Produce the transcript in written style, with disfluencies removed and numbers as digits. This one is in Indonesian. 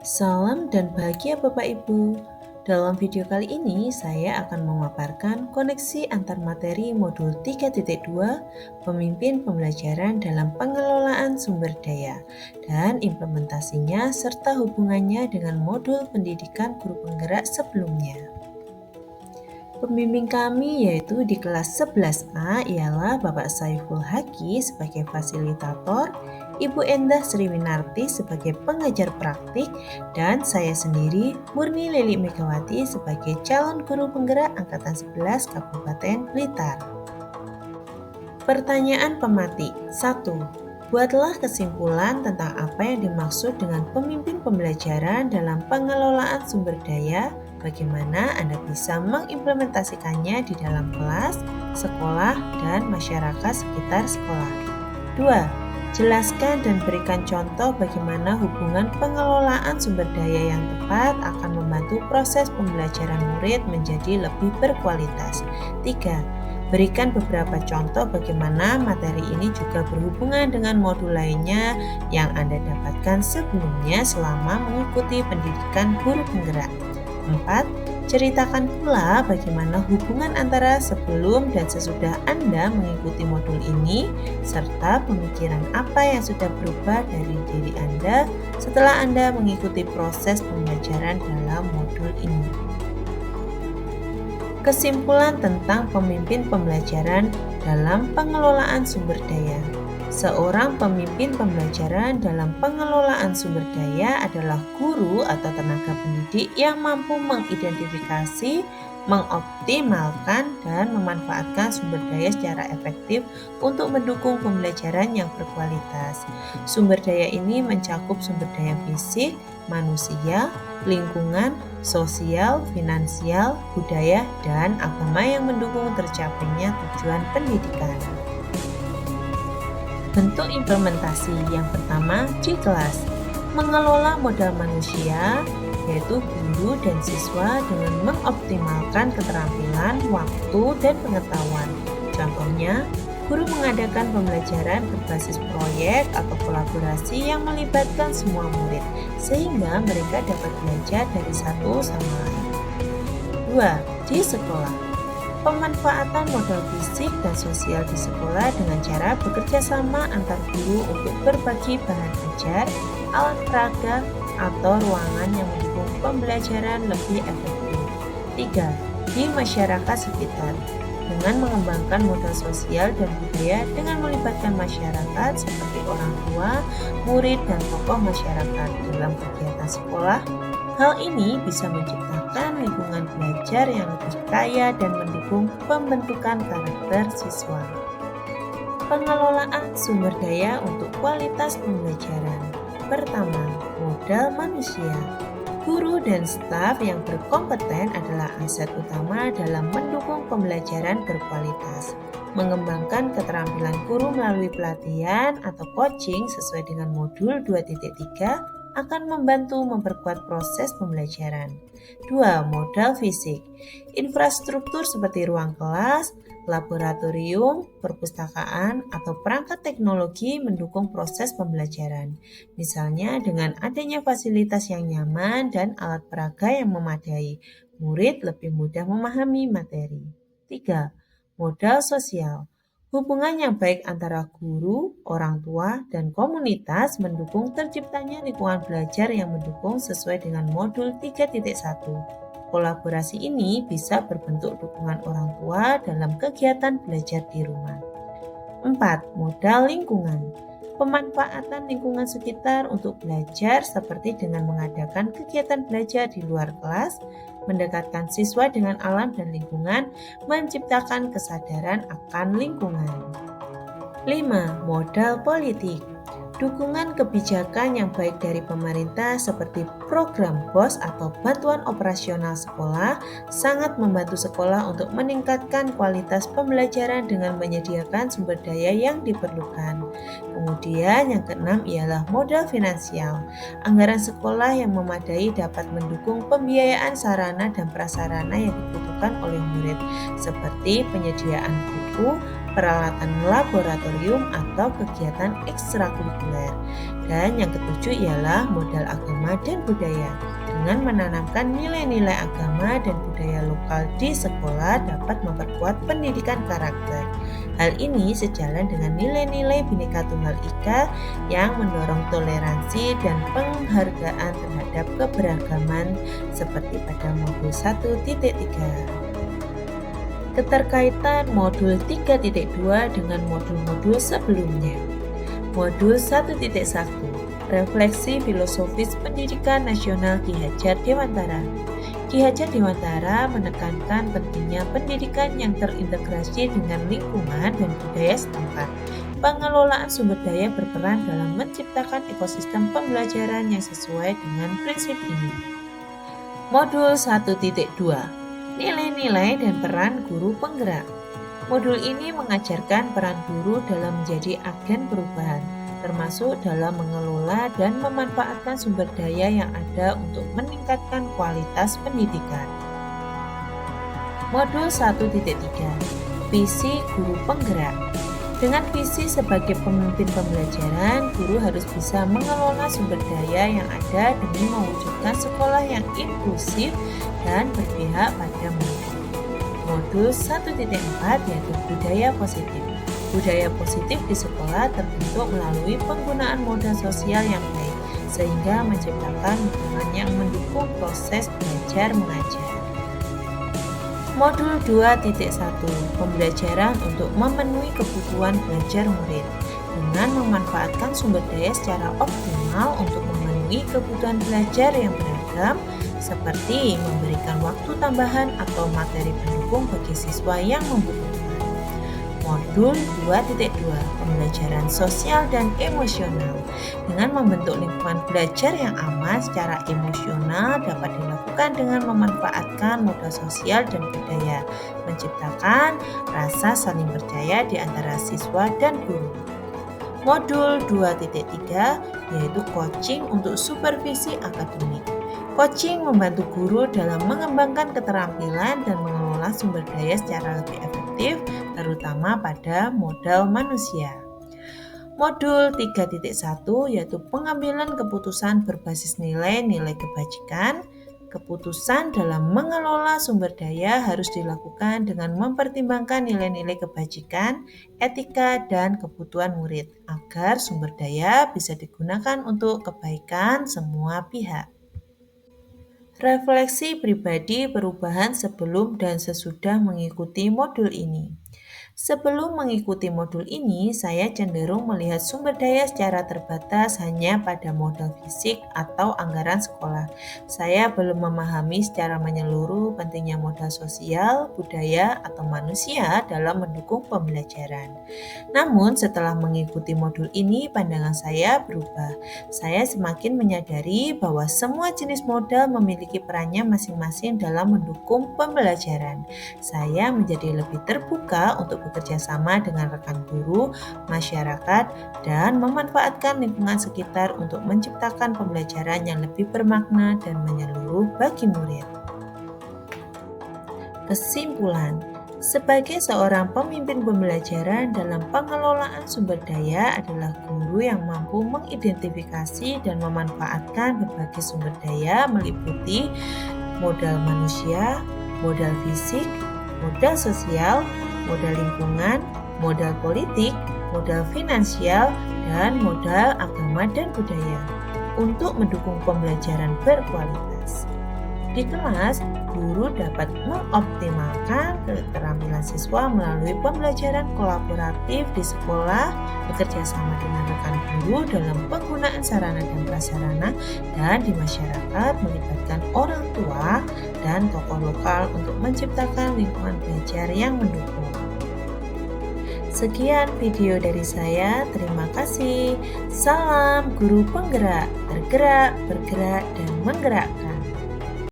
Salam dan bahagia Bapak Ibu. Dalam video kali ini saya akan memaparkan koneksi antar materi modul 3.2 Pemimpin Pembelajaran dalam Pengelolaan Sumber Daya dan implementasinya serta hubungannya dengan modul pendidikan guru penggerak sebelumnya. Pembimbing kami yaitu di kelas 11A ialah Bapak Saiful Haki sebagai fasilitator, Ibu Endah Sriwinarti sebagai pengajar praktik, dan saya sendiri Murni Lili Megawati sebagai calon guru penggerak Angkatan 11 Kabupaten Blitar. Pertanyaan pematik 1. Buatlah kesimpulan tentang apa yang dimaksud dengan pemimpin pembelajaran dalam pengelolaan sumber daya, bagaimana Anda bisa mengimplementasikannya di dalam kelas, sekolah, dan masyarakat sekitar sekolah. 2. Jelaskan dan berikan contoh bagaimana hubungan pengelolaan sumber daya yang tepat akan membantu proses pembelajaran murid menjadi lebih berkualitas. 3. Berikan beberapa contoh bagaimana materi ini juga berhubungan dengan modul lainnya yang Anda dapatkan sebelumnya selama mengikuti pendidikan guru penggerak. 4. Ceritakan pula bagaimana hubungan antara sebelum dan sesudah Anda mengikuti modul ini, serta pemikiran apa yang sudah berubah dari diri Anda setelah Anda mengikuti proses pembelajaran dalam modul ini. Kesimpulan tentang pemimpin pembelajaran dalam pengelolaan sumber daya. Seorang pemimpin pembelajaran dalam pengelolaan sumber daya adalah guru atau tenaga pendidik yang mampu mengidentifikasi, mengoptimalkan, dan memanfaatkan sumber daya secara efektif untuk mendukung pembelajaran yang berkualitas. Sumber daya ini mencakup sumber daya fisik, manusia, lingkungan, sosial, finansial, budaya, dan agama yang mendukung tercapainya tujuan pendidikan. Bentuk implementasi yang pertama di kelas, mengelola modal manusia, yaitu guru dan siswa dengan mengoptimalkan keterampilan, waktu, dan pengetahuan. Contohnya, guru mengadakan pembelajaran berbasis proyek atau kolaborasi yang melibatkan semua murid, sehingga mereka dapat belajar dari satu sama lain. 2. Di sekolah, pemanfaatan modal fisik dan sosial di sekolah dengan cara bekerja sama antar guru untuk berbagi bahan ajar, alat peraga, atau ruangan yang mendukung pembelajaran lebih efektif. 3. Di masyarakat sekitar, dengan mengembangkan modal sosial dan budaya dengan melibatkan masyarakat seperti orang tua, murid, dan tokoh masyarakat dalam kegiatan sekolah. Hal ini bisa menciptakan lingkungan belajar yang lebih kaya dan mendukung pembentukan karakter siswa. Pengelolaan sumber daya untuk kualitas pembelajaran. Pertama, modal manusia. Guru dan staf yang berkompeten adalah aset utama dalam mendukung pembelajaran berkualitas. Mengembangkan keterampilan guru melalui pelatihan atau coaching sesuai dengan modul 2.3 akan membantu memperkuat proses pembelajaran. 2. Modal fisik. Infrastruktur seperti ruang kelas, laboratorium, perpustakaan, atau perangkat teknologi mendukung proses pembelajaran. Misalnya dengan adanya fasilitas yang nyaman dan alat peraga yang memadai, murid lebih mudah memahami materi. 3. Modal sosial. Hubungan yang baik antara guru, orang tua, dan komunitas mendukung terciptanya lingkungan belajar yang mendukung sesuai dengan modul 3.1. Kolaborasi ini bisa berbentuk dukungan orang tua dalam kegiatan belajar di rumah. 4. Modal lingkungan. Pemanfaatan lingkungan sekitar untuk belajar seperti dengan mengadakan kegiatan belajar di luar kelas, mendekatkan siswa dengan alam dan lingkungan, menciptakan kesadaran akan lingkungan. 5. Modal politik. Dukungan kebijakan yang baik dari pemerintah seperti program BOS atau bantuan operasional sekolah sangat membantu sekolah untuk meningkatkan kualitas pembelajaran dengan menyediakan sumber daya yang diperlukan. Kemudian yang keenam ialah modal finansial. Anggaran sekolah yang memadai dapat mendukung pembiayaan sarana dan prasarana yang dibutuhkan oleh murid seperti penyediaan buku, peralatan laboratorium atau kegiatan ekstrakurikuler. Dan yang ketujuh ialah modal agama dan budaya. Dengan menanamkan nilai-nilai agama dan budaya lokal di sekolah dapat memperkuat pendidikan karakter. Hal ini sejalan dengan nilai-nilai Bhinneka Tunggal Ika yang mendorong toleransi dan penghargaan terhadap keberagaman seperti pada modul 1.3. Keterkaitan modul 3.2 dengan modul-modul sebelumnya. Modul 1.1 Refleksi Filosofis Pendidikan Nasional Ki Hajar Dewantara. Ki Hajar Dewantara menekankan pentingnya pendidikan yang terintegrasi dengan lingkungan dan budaya setempat. Pengelolaan sumber daya berperan dalam menciptakan ekosistem pembelajaran yang sesuai dengan prinsip ini. Modul 1.2 Nilai-nilai dan peran guru penggerak. Modul ini mengajarkan peran guru dalam menjadi agen perubahan, termasuk dalam mengelola dan memanfaatkan sumber daya yang ada untuk meningkatkan kualitas pendidikan. Modul 1.3 Visi Guru Penggerak. Dengan visi sebagai pemimpin pembelajaran, guru harus bisa mengelola sumber daya yang ada demi mewujudkan sekolah yang inklusif dan berpihak pada murid. Modul 1.4 yaitu budaya positif. Budaya positif di sekolah terbentuk melalui penggunaan modal sosial yang baik, sehingga menciptakan lingkungan yang mendukung proses belajar mengajar. Modul 2.1 Pembelajaran untuk memenuhi kebutuhan belajar murid. Dengan memanfaatkan sumber daya secara optimal untuk memenuhi kebutuhan belajar yang beragam, seperti memberikan waktu tambahan atau materi pendukung bagi siswa yang membutuhkan. Modul 2.2 Pembelajaran Sosial dan Emosional. Dengan membentuk lingkungan belajar yang aman secara emosional dapat dilakukan dengan memanfaatkan modal sosial dan budaya, menciptakan rasa saling percaya di antara siswa dan guru. Modul 2.3 yaitu coaching untuk supervisi akademik. Coaching membantu guru dalam mengembangkan keterampilan dan mengelola sumber daya secara lebih efektif, terutama pada modal manusia. Modul 3.1 yaitu pengambilan keputusan berbasis nilai-nilai kebajikan. Keputusan dalam mengelola sumber daya harus dilakukan dengan mempertimbangkan nilai-nilai kebajikan, etika, dan kebutuhan murid, agar sumber daya bisa digunakan untuk kebaikan semua pihak. Refleksi pribadi perubahan sebelum dan sesudah mengikuti modul ini. Sebelum mengikuti modul ini, saya cenderung melihat sumber daya secara terbatas hanya pada modal fisik atau anggaran sekolah. Saya belum memahami secara menyeluruh pentingnya modal sosial, budaya, atau manusia dalam mendukung pembelajaran. Namun, setelah mengikuti modul ini, pandangan saya berubah. Saya semakin menyadari bahwa semua jenis modal memiliki perannya masing-masing dalam mendukung pembelajaran. Saya menjadi lebih terbuka untuk bekerja sama dengan rekan guru, masyarakat, dan memanfaatkan lingkungan sekitar untuk menciptakan pembelajaran yang lebih bermakna dan menyeluruh bagi murid. Kesimpulan, sebagai seorang pemimpin pembelajaran dalam pengelolaan sumber daya adalah guru yang mampu mengidentifikasi dan memanfaatkan berbagai sumber daya meliputi modal manusia, modal fisik, modal sosial, modal lingkungan, modal politik, modal finansial, dan modal agama dan budaya untuk mendukung pembelajaran berkualitas. Di kelas, guru dapat mengoptimalkan keterampilan siswa melalui pembelajaran kolaboratif di sekolah, bekerja sama dengan rekan guru dalam penggunaan sarana dan prasarana, dan di masyarakat melibatkan orang tua dan tokoh lokal untuk menciptakan lingkungan belajar yang mendukung. Sekian video dari saya, terima kasih. Salam guru penggerak, tergerak, bergerak, dan menggerakkan.